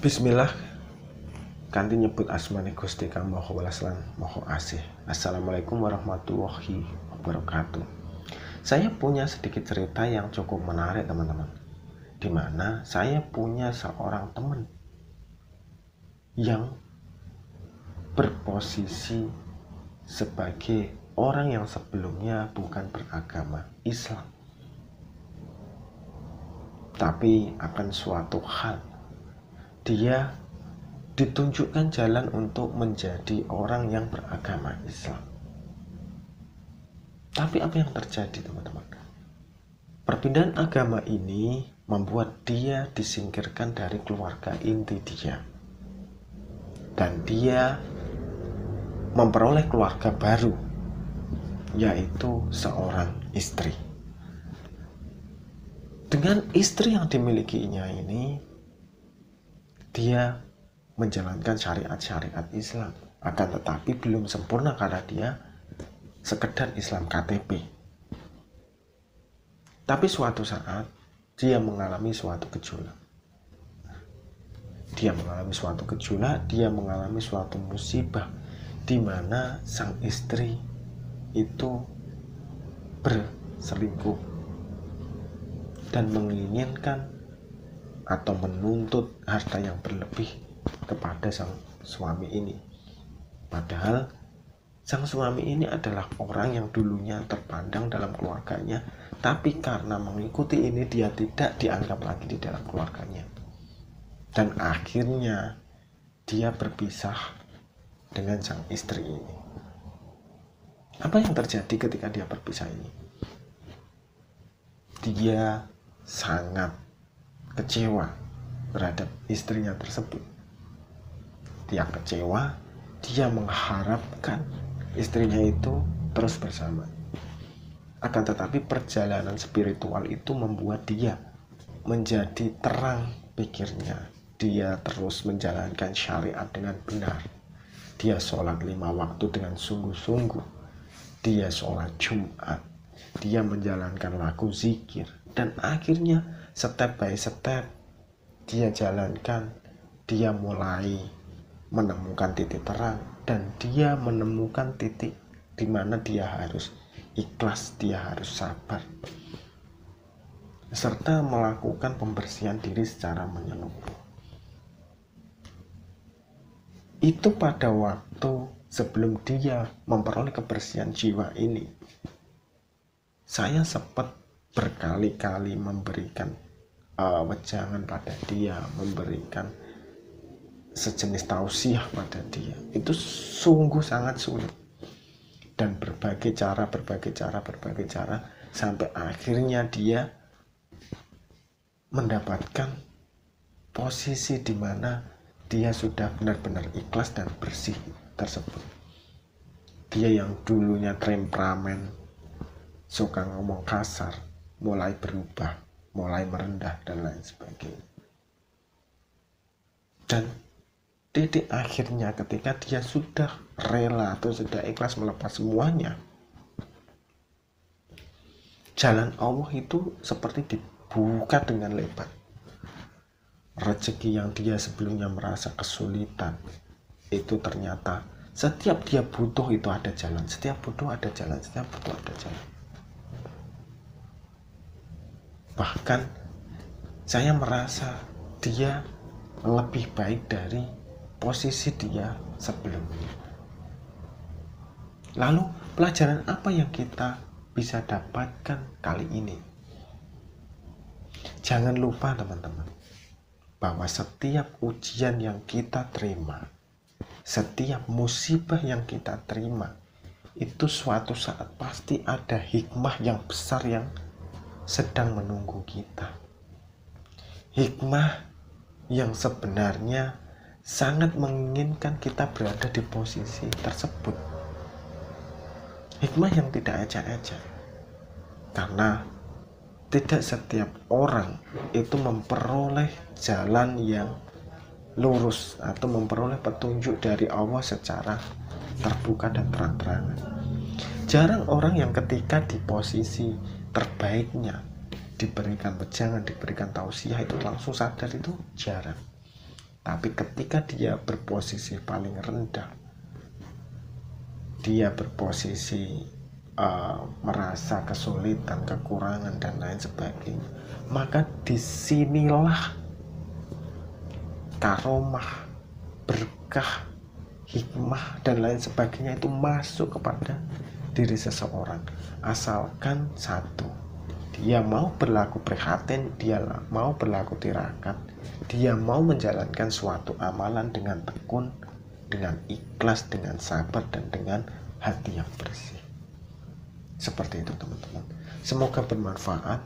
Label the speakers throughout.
Speaker 1: Bismillah, kanthi nyebut asmane Gusti Kang Maha Welas lan Maha Asih. Assalamualaikum warahmatullahi wabarakatuh. Saya punya sedikit cerita yang cukup menarik, teman-teman. Di mana saya punya seorang teman yang berposisi sebagai orang yang sebelumnya bukan beragama Islam. Tapi akan suatu hal, dia ditunjukkan jalan untuk menjadi orang yang beragama Islam. Tapi apa yang terjadi, teman-teman? Perpindahan agama ini membuat dia disingkirkan dari keluarga inti dia. Dan dia memperoleh keluarga baru, yaitu seorang istri. Dengan istri yang dimilikinya ini, dia menjalankan syariat-syariat Islam, akan tetapi belum sempurna karena dia sekedar Islam KTP. Tapi suatu saat dia mengalami suatu gejolak. Dia mengalami suatu musibah di mana sang istri itu berselingkuh dan menginginkan atau menuntut harta yang berlebih kepada sang suami ini. Padahal sang suami ini adalah orang yang dulunya terpandang dalam keluarganya, tapi karena mengikuti ini dia tidak dianggap lagi di dalam keluarganya. Dan akhirnya dia berpisah dengan sang istri ini. Apa yang terjadi ketika dia berpisah ini? Dia sangat kecewa terhadap istrinya tersebut. Dia kecewa, dia mengharapkan istrinya itu terus bersama. Akan tetapi perjalanan spiritual itu membuat dia menjadi terang pikirnya. Dia terus menjalankan syariat dengan benar. Dia sholat 5 waktu dengan sungguh-sungguh. Dia sholat Jumat. Dia menjalankan laku zikir. Dan akhirnya step by step dia jalankan. Dia mulai menemukan titik terang. Dan dia menemukan titik di mana dia harus ikhlas, dia harus sabar, serta melakukan pembersihan diri secara menyeluruh. Itu pada waktu sebelum dia memperoleh kebersihan jiwa ini, saya sempat berkali-kali memberikan wejangan pada dia, memberikan sejenis tausiah pada dia. Itu sungguh sangat sulit. Dan berbagai cara, sampai akhirnya dia mendapatkan posisi di mana dia sudah benar-benar ikhlas dan bersih tersebut. Dia yang dulunya temperamen, suka ngomong kasar, mulai berubah, mulai merendah dan lain sebagainya. Dan titik akhirnya ketika dia sudah rela atau sudah ikhlas melepas semuanya, jalan Allah itu seperti dibuka dengan lebar. Rezeki yang dia sebelumnya merasa kesulitan, itu ternyata setiap dia butuh itu ada jalan. Setiap butuh ada jalan. Bahkan saya merasa dia lebih baik dari posisi dia sebelumnya. Lalu pelajaran apa yang kita bisa dapatkan kali ini? Jangan lupa, teman-teman, bahwa setiap ujian yang kita terima, setiap musibah yang kita terima, itu suatu saat pasti ada hikmah yang besar yang sedang menunggu kita. Hikmah yang sebenarnya sangat menginginkan kita berada di posisi tersebut. Hikmah yang tidak ecek-ecek. Karena tidak setiap orang itu memperoleh jalan yang lurus atau memperoleh petunjuk dari Allah secara terbuka dan terang-terangan. Jarang orang yang ketika di posisi terbaiknya diberikan wejangan, diberikan tausiah itu langsung sadar, itu jarang. Tapi ketika dia berposisi paling rendah, dia berposisi merasa kesulitan, kekurangan dan lain sebagainya, maka disinilah karomah, berkah, hikmah dan lain sebagainya itu masuk kepada diri seseorang. Asalkan satu, dia mau berlaku prihatin, dia mau berlaku tirakat, dia mau menjalankan suatu amalan dengan tekun, dengan ikhlas, dengan sabar, dan dengan hati yang bersih. Seperti itu teman-teman. Semoga bermanfaat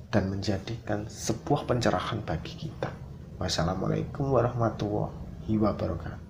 Speaker 1: dan menjadikan sebuah pencerahan bagi kita. Wassalamualaikum warahmatullahi wabarakatuh.